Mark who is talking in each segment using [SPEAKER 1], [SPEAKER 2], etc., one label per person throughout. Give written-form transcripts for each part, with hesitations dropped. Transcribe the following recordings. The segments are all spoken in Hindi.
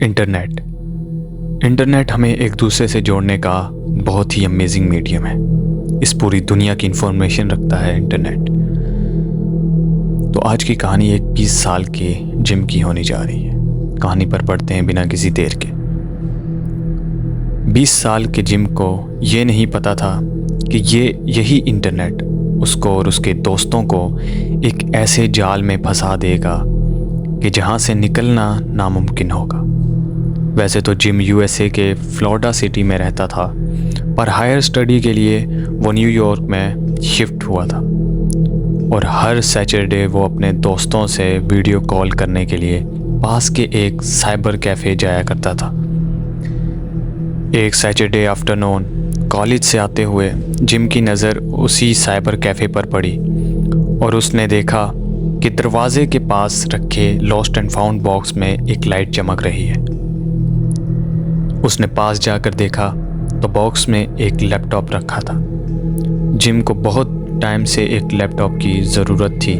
[SPEAKER 1] इंटरनेट हमें एक दूसरे से जोड़ने का बहुत ही अमेजिंग मीडियम है। इस पूरी दुनिया की इंफॉर्मेशन रखता है इंटरनेट। तो आज की कहानी एक 20 साल के जिम की होने जा रही है। कहानी पर पढ़ते हैं बिना किसी देर के। 20 साल के जिम को ये नहीं पता था कि यही इंटरनेट उसको और उसके दोस्तों को एक ऐसे जाल में फंसा देगा कि जहाँ से निकलना नामुमकिन होगा। वैसे तो जिम यूएसए के फ्लोरिडा सिटी में रहता था, पर हायर स्टडी के लिए वो न्यूयॉर्क में शिफ्ट हुआ था और हर सैटरडे वो अपने दोस्तों से वीडियो कॉल करने के लिए पास के एक साइबर कैफ़े जाया करता था। एक सैटरडे आफ्टरनून कॉलेज से आते हुए जिम की नज़र उसी साइबर कैफ़े पर पड़ी और उसने देखा कि दरवाजे के पास रखे लॉस्ट एंड फाउंड बॉक्स में एक लाइट चमक रही है। उसने पास जाकर देखा तो बॉक्स में एक लैपटॉप रखा था। जिम को बहुत टाइम से एक लैपटॉप की ज़रूरत थी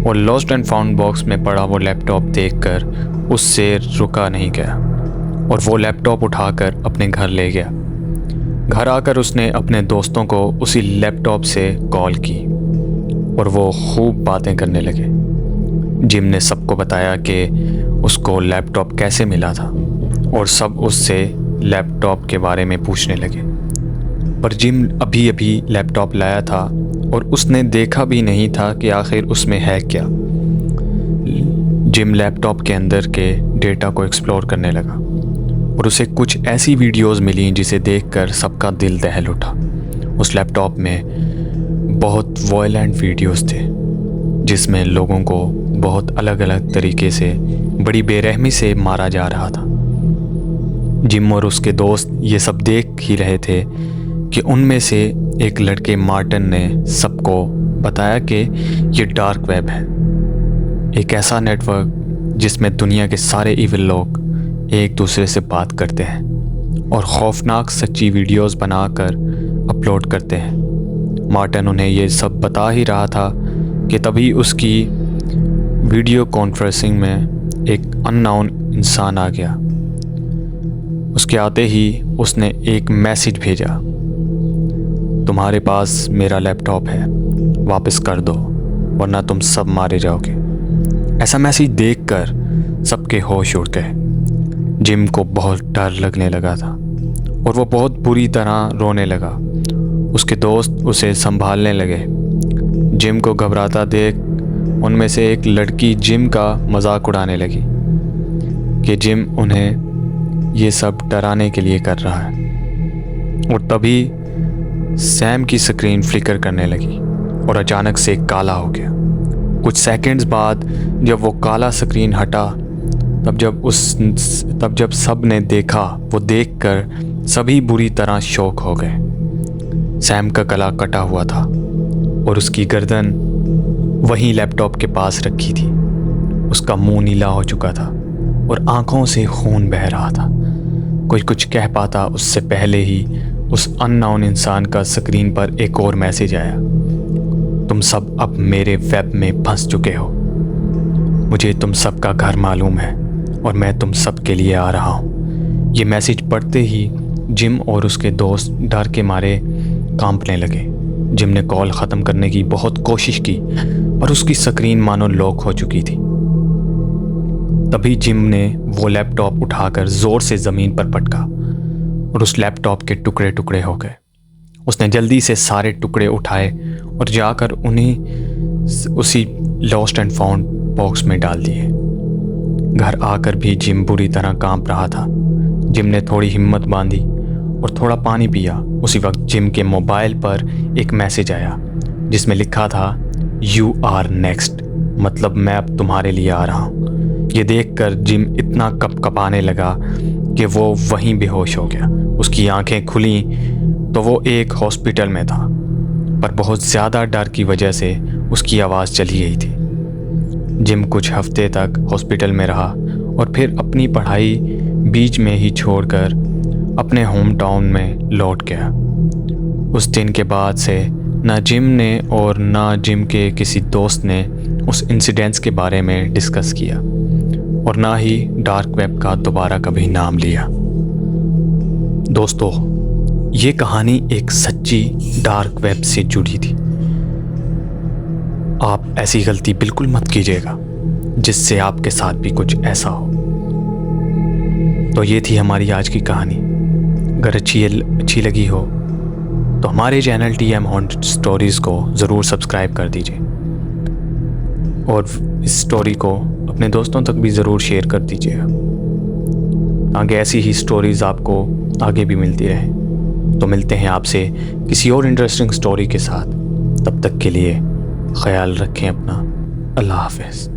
[SPEAKER 1] और लॉस्ट एंड फाउंड बॉक्स में पड़ा वो लैपटॉप देखकर उससे रुका नहीं गया और वो लैपटॉप उठाकर अपने घर ले गया। घर आकर उसने अपने दोस्तों को उसी लैपटॉप से कॉल की और वो खूब बातें करने लगे। जिम ने सबको बताया कि उसको लैपटॉप कैसे मिला था और सब उससे लैपटॉप के बारे में पूछने लगे। पर जिम अभी अभी लैपटॉप लाया था और उसने देखा भी नहीं था कि आखिर उसमें है क्या। जिम लैपटॉप के अंदर के डेटा को एक्सप्लोर करने लगा और उसे कुछ ऐसी वीडियोस मिली जिसे देखकर सबका दिल दहल उठा। उस लैपटॉप में बहुत वॉयलेंट वीडियोस थे जिसमें लोगों को बहुत अलग अलग तरीके से बड़ी बेरहमी से मारा जा रहा था। जिम और उसके दोस्त ये सब देख ही रहे थे कि उनमें से एक लड़के मार्टिन ने सबको बताया कि ये डार्क वेब है, एक ऐसा नेटवर्क जिसमें दुनिया के सारे इविल लोग एक दूसरे से बात करते हैं और खौफनाक सच्ची वीडियोस बनाकर अपलोड करते हैं। मार्टिन उन्हें ये सब बता ही रहा था कि तभी उसकी वीडियो कॉन्फ्रेंसिंग में एक अननोन इंसान आ गया। उसके आते ही उसने एक मैसेज भेजा, तुम्हारे पास मेरा लैपटॉप है, वापस कर दो वरना तुम सब मारे जाओगे। ऐसा मैसेज देखकर सबके होश उड़ गए। जिम को बहुत डर लगने लगा था और वो बहुत बुरी तरह रोने लगा। उसके दोस्त उसे संभालने लगे। जिम को घबराता देख उनमें से एक लड़की जिम का मजाक उड़ाने लगी कि जिम उन्हें ये सब डराने के लिए कर रहा है। और तभी सैम की स्क्रीन फ्लिकर करने लगी और अचानक से काला हो गया। कुछ सेकंड्स बाद जब वो काला स्क्रीन हटा तब जब सब ने देखा, वो देखकर सभी बुरी तरह शॉक हो गए। सैम का गला कटा हुआ था और उसकी गर्दन वहीं लैपटॉप के पास रखी थी। उसका मुंह नीला हो चुका था और आंखों से खून बह रहा था। कोई कुछ कह पाता उससे पहले ही उस अननोन इंसान का स्क्रीन पर एक और मैसेज आया, तुम सब अब मेरे वेब में फंस चुके हो। मुझे तुम सब का घर मालूम है और मैं तुम सब के लिए आ रहा हूँ। ये मैसेज पढ़ते ही जिम और उसके दोस्त डर के मारे कांपने लगे। जिम ने कॉल ख़त्म करने की बहुत कोशिश की पर उसकी स्क्रीन मानो लॉक हो चुकी थी। तभी जिम ने वो लैपटॉप उठाकर ज़ोर से ज़मीन पर पटका और उस लैपटॉप के टुकड़े टुकड़े हो गए। उसने जल्दी से सारे टुकड़े उठाए और जाकर उन्हें उसी लॉस्ट एंड फाउंड बॉक्स में डाल दिए। घर आकर भी जिम बुरी तरह कांप रहा था। जिम ने थोड़ी हिम्मत बांधी और थोड़ा पानी पिया। उसी वक्त जिम के मोबाइल पर एक मैसेज आया जिसमें लिखा था, यू आर नेक्स्ट, मतलब मैं अब तुम्हारे लिए आ रहा हूँ। ये देखकर जिम इतना कपकपाने लगा कि वो वहीं बेहोश हो गया। उसकी आंखें खुली तो वो एक हॉस्पिटल में था, पर बहुत ज़्यादा डर की वजह से उसकी आवाज़ चली गई थी। जिम कुछ हफ्ते तक हॉस्पिटल में रहा और फिर अपनी पढ़ाई बीच में ही छोड़कर अपने होम टाउन में लौट गया। उस दिन के बाद से ना जिम ने और ना जिम के किसी दोस्त ने उस इंसिडेंट्स के बारे में डिस्कस किया और ना ही डार्क वेब का दोबारा कभी नाम लिया। दोस्तों, ये कहानी एक सच्ची डार्क वेब से जुड़ी थी। आप ऐसी गलती बिल्कुल मत कीजिएगा जिससे आपके साथ भी कुछ ऐसा हो। तो ये थी हमारी आज की कहानी। अगर अच्छी लगी हो तो हमारे चैनल TM हॉन्टेड स्टोरीज़ को ज़रूर सब्सक्राइब कर दीजिए और इस स्टोरी को अपने दोस्तों तक भी ज़रूर शेयर कर दीजिएगा, आगे ऐसी ही स्टोरीज़ आपको आगे भी मिलती रहे। तो मिलते हैं आपसे किसी और इंटरेस्टिंग स्टोरी के साथ। तब तक के लिए ख्याल रखें अपना। अल्लाह हाफ़िज़।